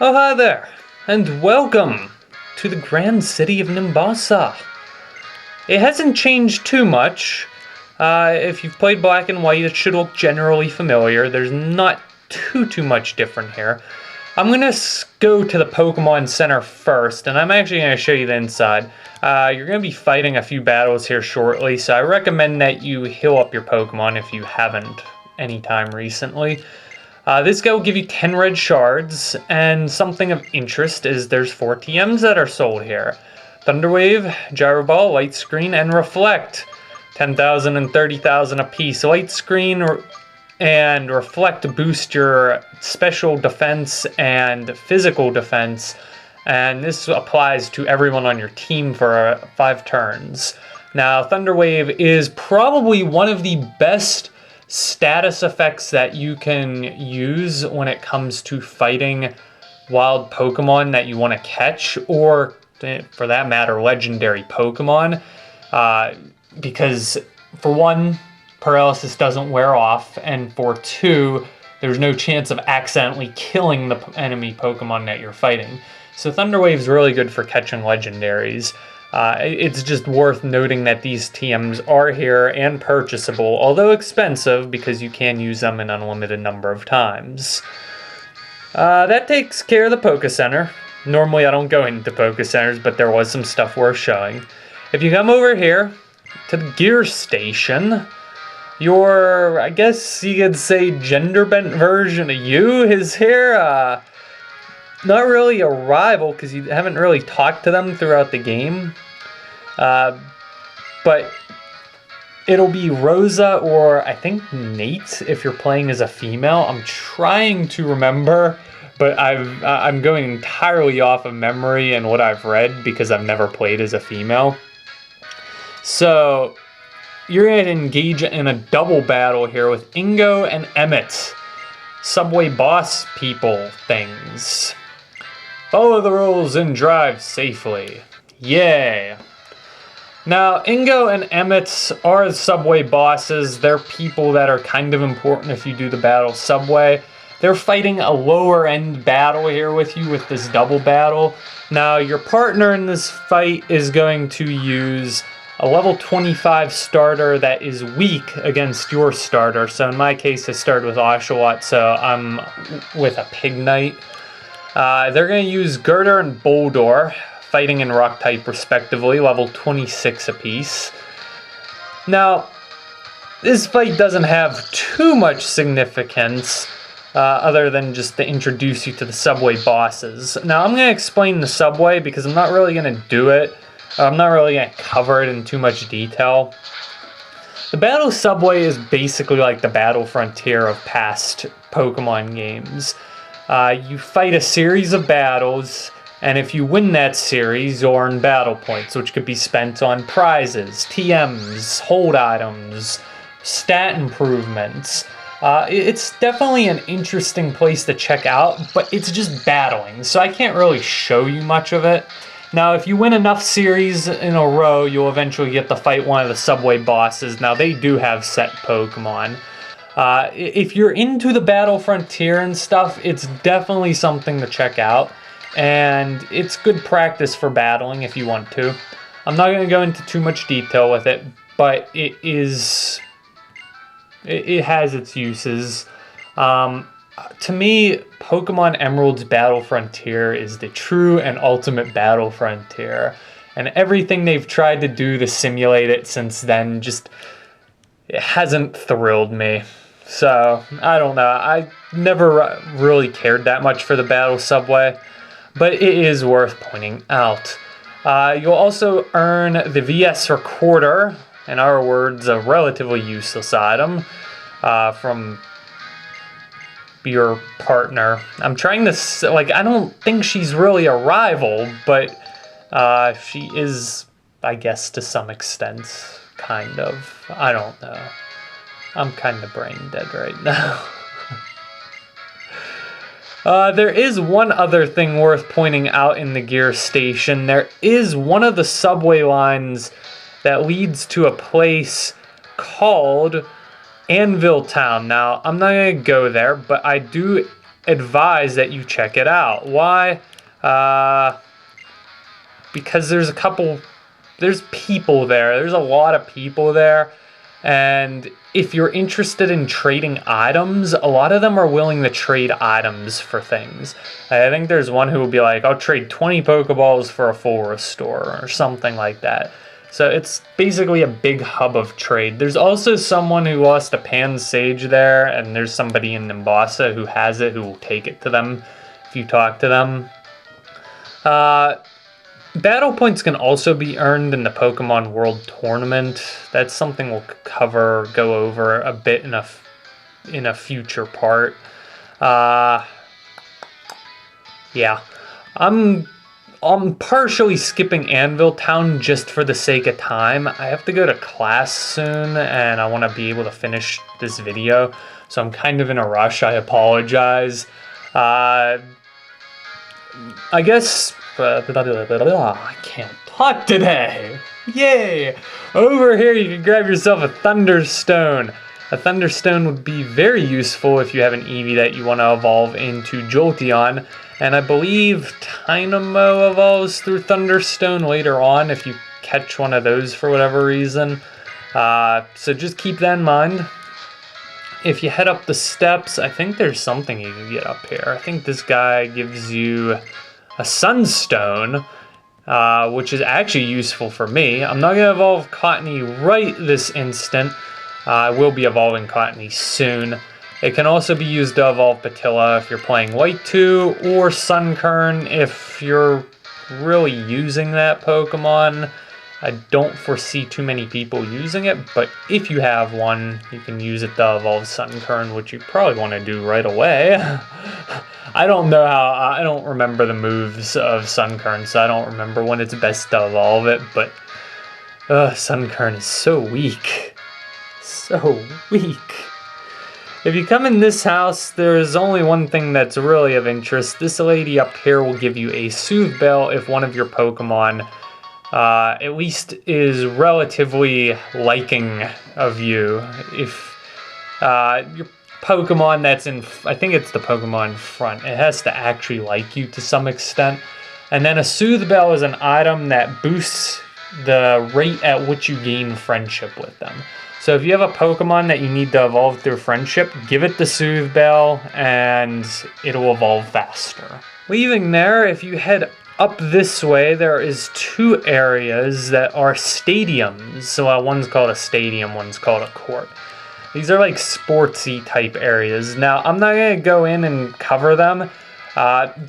Oh, hi there, and welcome to the grand city of Nimbasa. It hasn't changed too much. If you've played Black and White, it should look generally familiar. There's not too much different here. I'm gonna go to the Pokemon Center first, and I'm actually gonna show you the inside. You're gonna be fighting a few battles here shortly, so I recommend that you heal up your Pokemon if you haven't anytime recently. This guy will give you 10 red shards, and something of interest is there's 4 TMs that are sold here. Thunderwave, Gyro Ball, Light Screen, and Reflect. 10,000 and 30,000 apiece. Light Screen and Reflect boost your special defense and physical defense, and this applies to everyone on your team for 5 turns. Now, Thunderwave is probably one of the best status effects that you can use when it comes to fighting wild Pokemon that you want to catch, or for that matter, legendary Pokemon. Because for one, paralysis doesn't wear off, and for two, there's no chance of accidentally killing the enemy Pokemon that you're fighting. So Thunderwave's really good for catching legendaries. It's just worth noting that these TMs are here and purchasable, although expensive because you can use them an unlimited number of times. That takes care of the Poké Center. Normally I don't go into Poké Centers, but there was some stuff worth showing. If you come over here to the gear station, your, I guess you could say, gender-bent version of you is here. Not really a rival, because you haven't really talked to them throughout the game. But it'll be Rosa or I think Nate if you're playing as a female. I'm trying to remember, but I'm going entirely off of memory and what I've read because I've never played as a female. So you're going to engage in a double battle here with Ingo and Emmett. Subway boss people things. Follow the rules and drive safely. Yay! Now, Ingo and Emmett are subway bosses. They're people that are kind of important if you do the battle subway. They're fighting a lower end battle here with you with this double battle. Now, your partner in this fight is going to use a level 25 starter that is weak against your starter. So in my case, I started with Oshawott, so I'm with a Pignite. They're going to use Girder and Boldor, fighting in Rock type respectively, level 26 apiece. Now, this fight doesn't have too much significance other than just to introduce you to the subway bosses. Now, I'm going to explain the subway because I'm not really going to do it. I'm not really going to cover it in too much detail. The battle subway is basically like the battle frontier of past Pokemon games. You fight a series of battles, and if you win that series, you'll earn battle points, which could be spent on prizes, TMs, hold items, stat improvements. It's definitely an interesting place to check out, but it's just battling, so I can't really show you much of it. Now, if you win enough series in a row, you'll eventually get to fight one of the subway bosses. Now, they do have set Pokemon. If you're into the battle frontier and stuff, it's definitely something to check out. And it's good practice for battling if you want to. I'm not going to go into too much detail with it, but it has its uses. To me, Pokemon Emerald's Battle Frontier is the true and ultimate battle frontier. And everything they've tried to do to simulate it since then it hasn't thrilled me. So, I don't know. I never really cared that much for the battle subway, but it is worth pointing out. You'll also earn the VS Recorder, in our words, a relatively useless item, from your partner. I'm trying to, I don't think she's really a rival, but she is, I guess, to some extent, kind of. I don't know. I'm kind of brain dead right now. There is one other thing worth pointing out in the gear station. There is one of the subway lines that leads to a place called Anvil Town. Now, I'm not going to go there, but I do advise that you check it out. Why? Because there's people there. There's a lot of people there. And if you're interested in trading items, a lot of them are willing to trade items for things. I think there's one who will be like, I'll trade 20 Pokeballs for a full restore or something like that. So it's basically a big hub of trade. There's also someone who lost a Pan Sage there, and there's somebody in Nimbasa who has it, who will take it to them if you talk to them. Battle points can also be earned in the Pokemon World Tournament. That's something we'll go over a bit in a future part. Yeah, I'm partially skipping Anvil Town just for the sake of time. I have to go to class soon, and I want to be able to finish this video, so I'm kind of in a rush. I apologize. I guess. I can't talk today. Yay! Over here you can grab yourself a Thunderstone. A Thunderstone would be very useful if you have an Eevee that you want to evolve into Jolteon. And I believe Dynamo evolves through Thunderstone later on if you catch one of those for whatever reason. So just keep that in mind. If you head up the steps, I think there's something you can get up here. I think this guy gives you a Sunstone, which is actually useful for me. I'm not going to evolve Cottony right this instant. I will be evolving Cottony soon. It can also be used to evolve Patilla if you're playing White 2, or Sunkern if you're really using that Pokemon. I don't foresee too many people using it, but if you have one, you can use it to evolve Sunkern, which you probably want to do right away. I don't know how, I don't remember the moves of Sunkern, so I don't remember when it's best to evolve it, but Sunkern is so weak. So weak. If you come in this house, there's only one thing that's really of interest. This lady up here will give you a Soothe Bell if one of your Pokemon at least is relatively liking of you. If your Pokemon that's in, I think it's the Pokemon in front, it has to actually like you to some extent. And then a Soothe Bell is an item that boosts the rate at which you gain friendship with them. So if you have a Pokemon that you need to evolve through friendship, give it the Soothe Bell and it'll evolve faster. Leaving there, if you head up this way, there is two areas that are stadiums. So one's called a stadium, one's called a court. These are like sportsy type areas. Now, I'm not going to go in and cover them.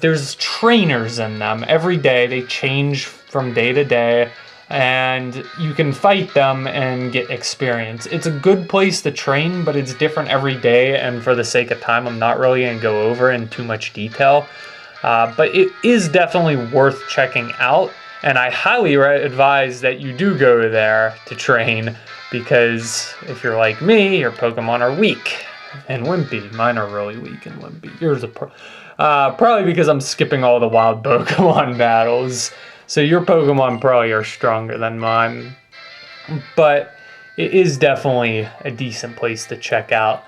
There's trainers in them. Every day, they change from day to day, and you can fight them and get experience. It's a good place to train, but it's different every day, and for the sake of time, I'm not really going to go over in too much detail. But it is definitely worth checking out, and I highly advise that you do go there to train, because if you're like me, your Pokemon are weak and wimpy. Mine are really weak and wimpy. Yours are probably because I'm skipping all the wild Pokemon battles, so your Pokemon probably are stronger than mine. But it is definitely a decent place to check out.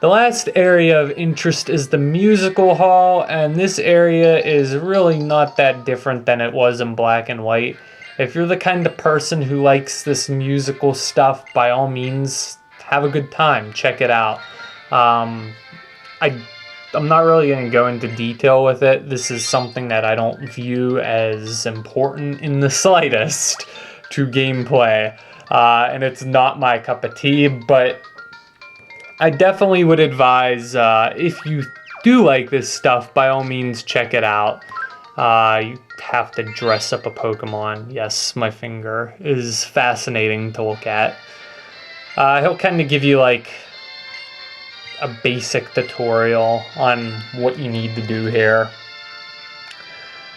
The last area of interest is the musical hall, and this area is really not that different than it was in Black and White. If you're the kind of person who likes this musical stuff, by all means, have a good time. Check it out. I'm not really going to go into detail with it. This is something that I don't view as important in the slightest to gameplay, and it's not my cup of tea, but I definitely would advise, if you do like this stuff, by all means, check it out. You have to dress up a Pokemon. Yes, my finger is fascinating to look at. He'll kind of give you like a basic tutorial on what you need to do here.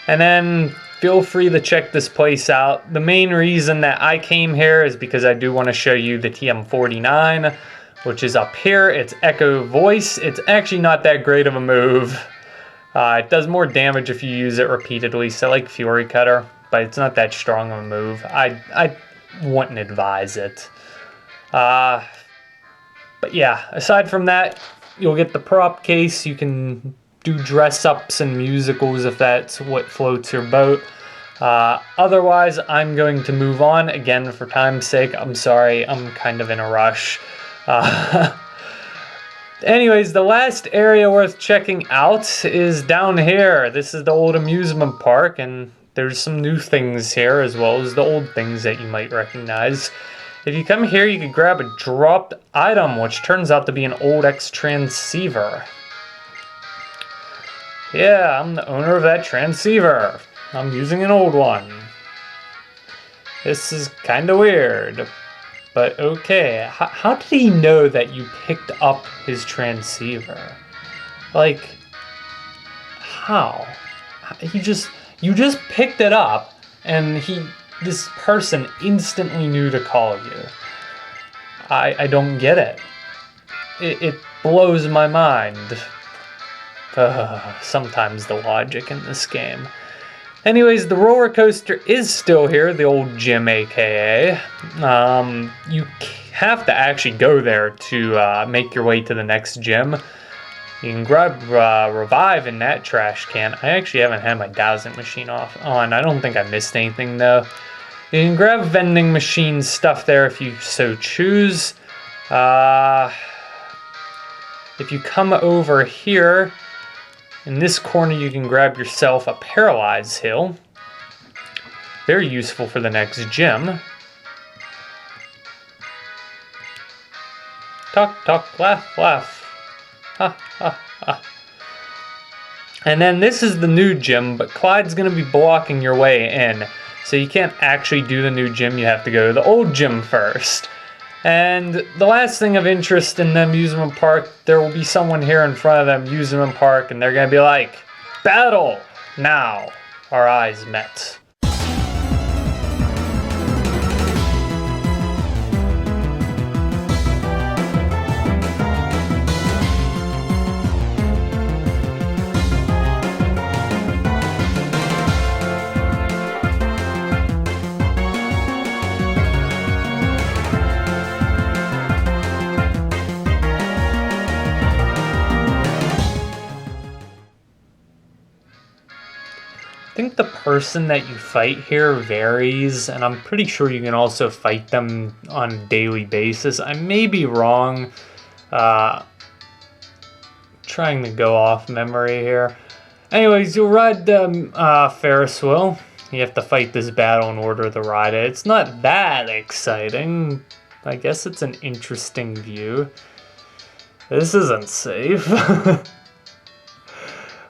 And then feel free to check this place out. The main reason that I came here is because I do want to show you the TM49, which is up here. It's Echo Voice. It's actually not that great of a move. It does more damage if you use it repeatedly, so like Fury Cutter, but it's not that strong of a move. I wouldn't advise it. But yeah, aside from that, you'll get the prop case. You can do dress-ups and musicals if that's what floats your boat. Otherwise, I'm going to move on. Again, for time's sake, I'm sorry, I'm kind of in a rush. Anyways, the last area worth checking out is down here. This is the old amusement park, and there's some new things here as well as the old things that you might recognize. If you come here, you can grab a dropped item, which turns out to be an old X transceiver. Yeah, I'm the owner of that transceiver. I'm using an old one. This is kind of weird, but okay. How did he know that you picked up his transceiver? Like, how? You just picked it up, and this person instantly knew to call you. I don't get it. It blows my mind. Sometimes the logic in this game. Anyways, the roller coaster is still here, the old gym, aka. You have to actually go there to make your way to the next gym. You can grab Revive in that trash can. I actually haven't had my dowsing machine on. I don't think I missed anything though. You can grab vending machine stuff there if you so choose. If you come over here, in this corner you can grab yourself a Paralyze Hill. Very useful for the next gym. Talk, talk, laugh, laugh. Ha, ha, ha. And then this is the new gym, but Clyde's going to be blocking your way in. So you can't actually do the new gym, you have to go to the old gym first. And the last thing of interest in the amusement park, there will be someone here in front of the amusement park and they're going to be like, battle! Now, our eyes met. I think the person that you fight here varies, and I'm pretty sure you can also fight them on a daily basis. I may be wrong. Trying to go off memory here. Anyways, you'll ride the Ferris wheel. You have to fight this battle in order to ride it. It's not that exciting. I guess it's an interesting view. This isn't safe.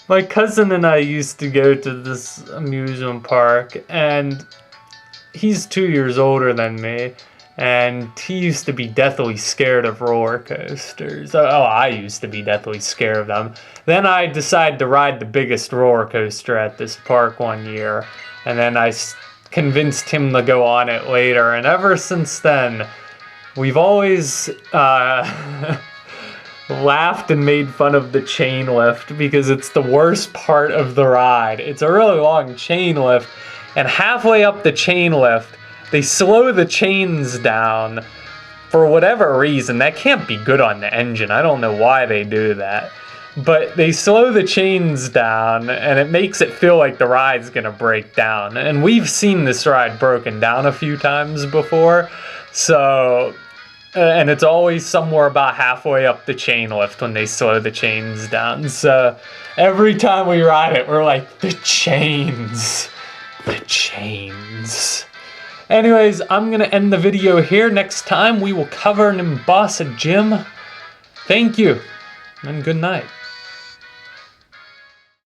My cousin and I used to go to this amusement park, and he's 2 years older than me, and he used to be deathly scared of roller coasters. Oh, I used to be deathly scared of them. Then I decided to ride the biggest roller coaster at this park one year, and then I convinced him to go on it later, and ever since then, we've always laughed and made fun of the chain lift because it's the worst part of the ride. It's a really long chain lift, and halfway up the chain lift, they slow the chains down for whatever reason. That can't be good on the engine. I don't know why they do that. But they slow the chains down, and it makes it feel like the ride's gonna break down. And we've seen this ride broken down a few times before, so... and it's always somewhere about halfway up the chain lift when they slow the chains down. So every time we ride it, we're like, the chains. The chains. Anyways, I'm going to end the video here. Next time, we will cover Nimbasa Gym. Thank you, and good night.